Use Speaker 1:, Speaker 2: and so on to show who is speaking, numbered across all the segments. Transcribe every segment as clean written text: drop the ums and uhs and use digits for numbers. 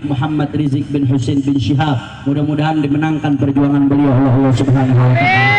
Speaker 1: Muhammad Rizik bin Husain bin Syihab. Mudah-mudahan dimenangkan perjuangan beliau Allah Subhanahu wa taala.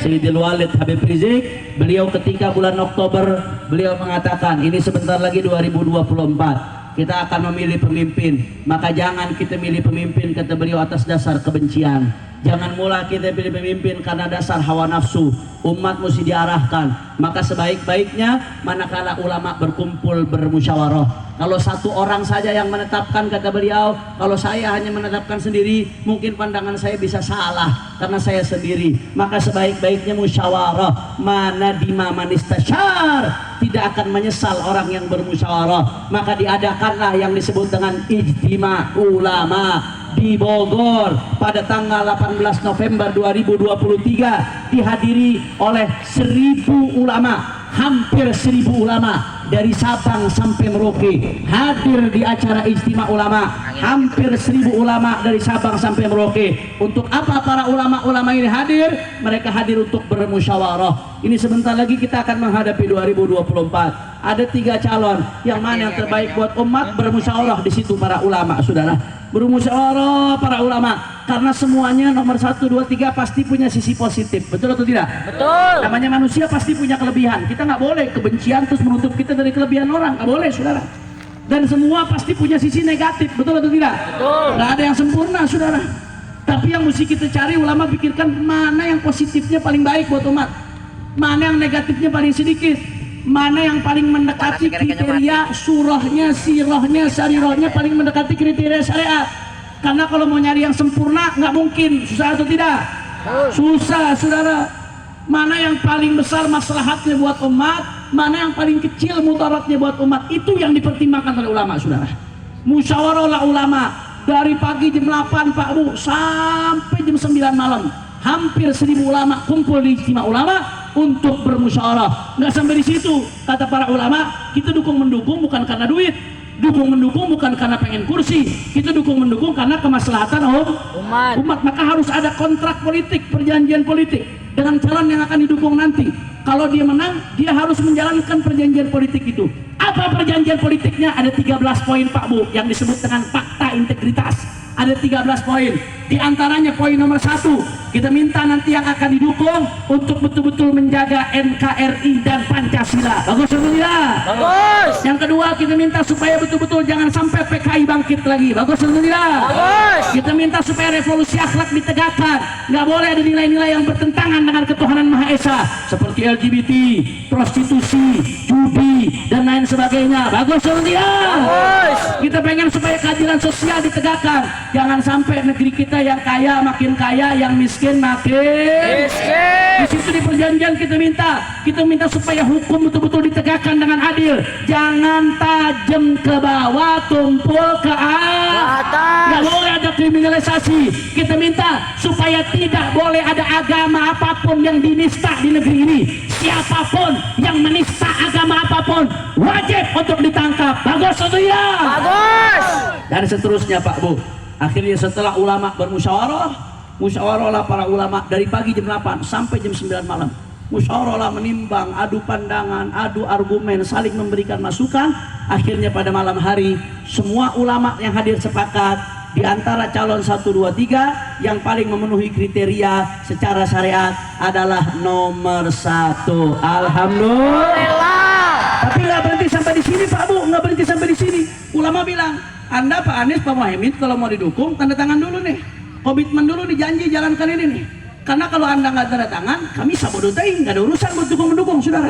Speaker 1: Sayyidil Walid Habib Rizik, beliau ketika bulan Oktober beliau mengatakan ini sebentar lagi 2024 kita akan memilih pemimpin, maka jangan kita milih pemimpin kata beliau atas dasar kebencian. Jangan mula kita pilih pemimpin karena dasar hawa nafsu. Umat mesti diarahkan. Maka sebaik-baiknya manakala ulama berkumpul bermusyawarah. Kalau satu orang saja yang menetapkan kata beliau, kalau saya hanya menetapkan sendiri, mungkin pandangan saya bisa salah karena saya sendiri. Maka sebaik-baiknya musyawarah. Mana dima manistasyar, tidak akan menyesal orang yang bermusyawarah. Maka diadakanlah yang disebut dengan ijtima ulama di Bogor pada tanggal 18 November 2023, dihadiri oleh 1000 ulama, hampir 1000 ulama dari Sabang sampai Merauke hadir di acara ijtima ulama. Hampir 1000 ulama dari Sabang sampai Merauke. Untuk apa para ulama-ulama ini hadir? Mereka hadir untuk bermusyawarah. Ini sebentar lagi kita akan menghadapi 2024. Ada 3 calon, yang mana yang terbaik buat umat? Bermusyawarah di situ para ulama, saudara. Bermusyawarah para ulama, karena semuanya nomor 1, 2, 3 pasti punya sisi positif, betul atau tidak?
Speaker 2: Betul.
Speaker 1: Namanya manusia pasti punya kelebihan. Kita nggak boleh kebencian terus menutup kita dari kelebihan orang, nggak boleh, saudara. Dan semua pasti punya sisi negatif, betul atau tidak?
Speaker 2: Betul.
Speaker 1: Nggak ada yang sempurna, saudara. Tapi yang mesti kita cari, ulama pikirkan mana yang positifnya paling baik buat umat, mana yang negatifnya paling sedikit, mana yang paling mendekati kriteria surahnya, sirahnya, sarirohnya, paling mendekati kriteria syariat. Karena kalau mau nyari yang sempurna nggak mungkin, susah atau tidak? Susah, saudara. Mana yang paling besar maslahatnya buat umat, mana yang paling kecil mudaratnya buat umat, itu yang dipertimbangkan oleh ulama, saudara. Musyawarahlah ulama dari pagi jam 8 Pak Bu sampai jam 9 malam. Hampir 1000 ulama kumpul di ijtima ulama untuk bermusyawarah. Nggak sampai di situ, kata para ulama, kita mendukung bukan karena duit, mendukung bukan karena pengen kursi, kita mendukung karena kemaslahatan umat. Maka harus ada kontrak politik, perjanjian politik dengan calon yang akan didukung nanti. Kalau dia menang, dia harus menjalankan perjanjian politik itu. Apa perjanjian politiknya? Ada 13 poin Pak Bu, yang disebut dengan fakta integritas. Ada 13 poin. Di antaranya poin nomor 1, kita minta nanti yang akan didukung untuk betul-betul menjaga NKRI dan Pancasila. Bagus atau tidak?
Speaker 2: Bagus.
Speaker 1: Yang kedua, kita minta supaya betul-betul jangan sampai PKI bangkit lagi. Bagus atau tidak?
Speaker 2: Bagus.
Speaker 1: Kita minta supaya revolusi akhlak ditegakkan. Nggak boleh ada nilai-nilai yang bertentangan dengan ketuhanan Maha Esa, seperti LGBT, prostitusi, judi, dan lain sebagainya. Bagus atau tidak?
Speaker 2: Bagus.
Speaker 1: Kita pengen supaya keadilan sosial ditegakkan. Jangan sampai negeri kita yang kaya makin kaya, yang miskin makin
Speaker 2: miskin.
Speaker 1: Di situ di perjanjian kita minta supaya hukum betul-betul ditegakkan dengan adil. Jangan tajam ke bawah, tumpul ke atas. Nggak boleh ada kriminalisasi. Kita minta supaya tidak boleh ada agama apapun yang dinista di negeri ini. Siapapun yang menista agama apapun wajib untuk ditangkap. Bagus atau ya?
Speaker 2: Bagus.
Speaker 1: Dan seterusnya Pak Bu. Akhirnya setelah ulama musyawarahlah para ulama dari pagi jam 8 sampai jam 9 malam. Musyawarahlah, menimbang, adu pandangan, adu argumen, saling memberikan masukan. Akhirnya pada malam hari semua ulama yang hadir sepakat, di antara calon 1, 2, 3 yang paling memenuhi kriteria secara syariat adalah nomor 1. Alhamdulillah. Tapi nggak berhenti sampai di sini Pak Bu, nggak berhenti sampai di sini. Ulama bilang, Anda Pak Anies, Pak Muhaimin, kalau mau didukung tanda tangan dulu nih, komitmen dulu, dijanji jalankan ini nih. Karena kalau Anda nggak tanda tangan, kami sabodotain, nggak ada urusan buat dukung-mendukung, saudara.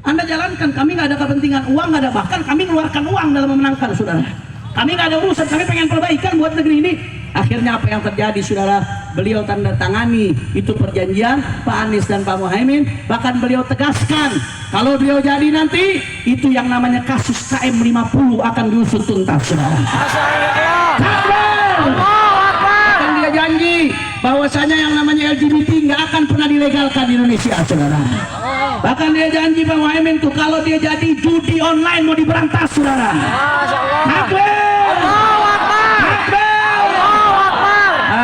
Speaker 1: Anda jalankan, kami nggak ada kepentingan uang, nggak ada, bahkan kami mengeluarkan uang dalam memenangkan, saudara. Kami nggak ada urusan, kami pengen perbaikan buat negeri ini. Akhirnya apa yang terjadi, saudara? Beliau tanda tangani itu perjanjian, Pak Anies dan Pak Muhaimin. Bahkan beliau tegaskan, kalau beliau jadi nanti, itu yang namanya kasus KM50 akan diusut tuntas, saudara. Bahkan dia janji bahwasanya yang namanya LGBT nggak akan pernah dilegalkan di Indonesia, saudara. Bahkan dia janji Pak Muhaimin tuh kalau dia jadi judi online mau diberantas, saudara.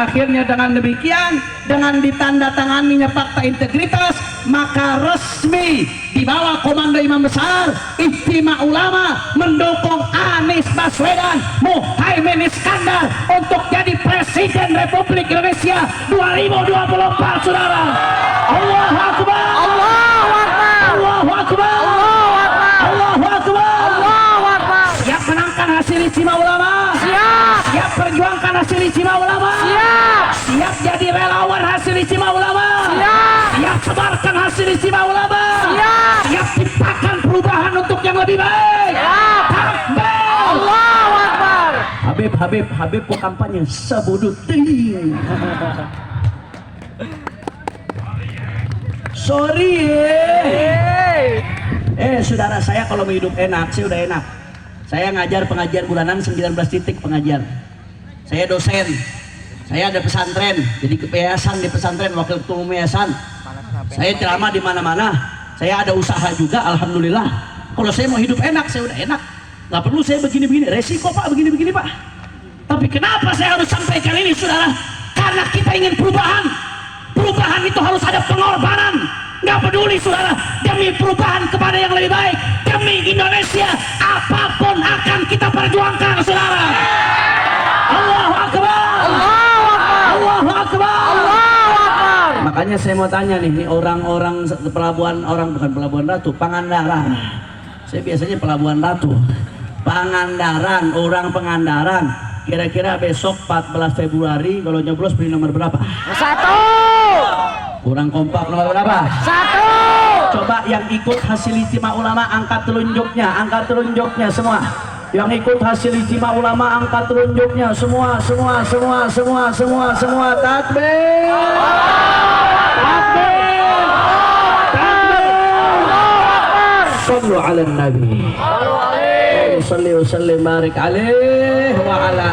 Speaker 1: Akhirnya dengan demikian, dengan ditandatanganinya fakta integritas, maka resmi di bawah komando imam besar ijtima ulama mendukung Anies Baswedan, Muhaimin Iskandar untuk jadi Presiden Republik Indonesia 2024, saudara. Allahu Akbar.
Speaker 2: Allahu Akbar.
Speaker 1: Allahu Akbar.
Speaker 2: Allahu Akbar.
Speaker 1: Allahu Akbar.
Speaker 2: Allahu Akbar.
Speaker 1: Siap menangkan hasil ijtima ulama.
Speaker 2: Siap.
Speaker 1: Siap perjuangkan hasil ijtima ulama.
Speaker 2: Siap.
Speaker 1: Siap jadi relawan hasil ijtima ulama.
Speaker 2: Siap.
Speaker 1: Siap sebarkan hasil ijtima ulama.
Speaker 2: Siap.
Speaker 1: Siap ciptakan perubahan untuk yang lebih baik.
Speaker 2: Siap.
Speaker 1: Takbir.
Speaker 2: Allahu Akbar.
Speaker 1: Habib kok kampanye sebudut ting. Sorry saudara, saya kalau mau hidup enak, saya udah enak. Saya ngajar pengajian bulanan 19 titik pengajian. Saya dosen. Saya ada pesantren, jadi ke yayasan di pesantren, wakil ketua umum yayasan. Saya ceramah di mana-mana. Saya ada usaha juga, alhamdulillah. Kalau saya mau hidup enak, saya udah enak. Nggak perlu saya begini-begini, resiko Pak, begini-begini Pak. Tapi kenapa saya harus sampaikan ini, saudara? Karena kita ingin perubahan. Perubahan itu harus ada pengorbanan. Nggak peduli, saudara, demi perubahan kepada yang lebih baik, demi Indonesia, apapun akan kita perjuangkan, saudara. Allahu Akbar.
Speaker 2: Allahu Akbar.
Speaker 1: Allahu Akbar.
Speaker 2: Allahu Akbar.
Speaker 1: Makanya saya mau tanya nih orang-orang pelabuhan, bukan Pelabuhan Ratu, Pangandaran. Saya biasanya Pelabuhan Ratu. Pangandaran, orang Pangandaran. Kira-kira besok 14 Februari kalau nyoblos beli nomor berapa?
Speaker 2: 1.
Speaker 1: Kurang kompak, nomor berapa?
Speaker 2: 1.
Speaker 1: Coba yang ikut hasil ijtima ulama angkat telunjuknya semua. Yang ikut hasil ijtima ulama angkat telunjuknya semua. Takbir. Sallu ala nabi. Sallu wa sallim barik alaihi wa ala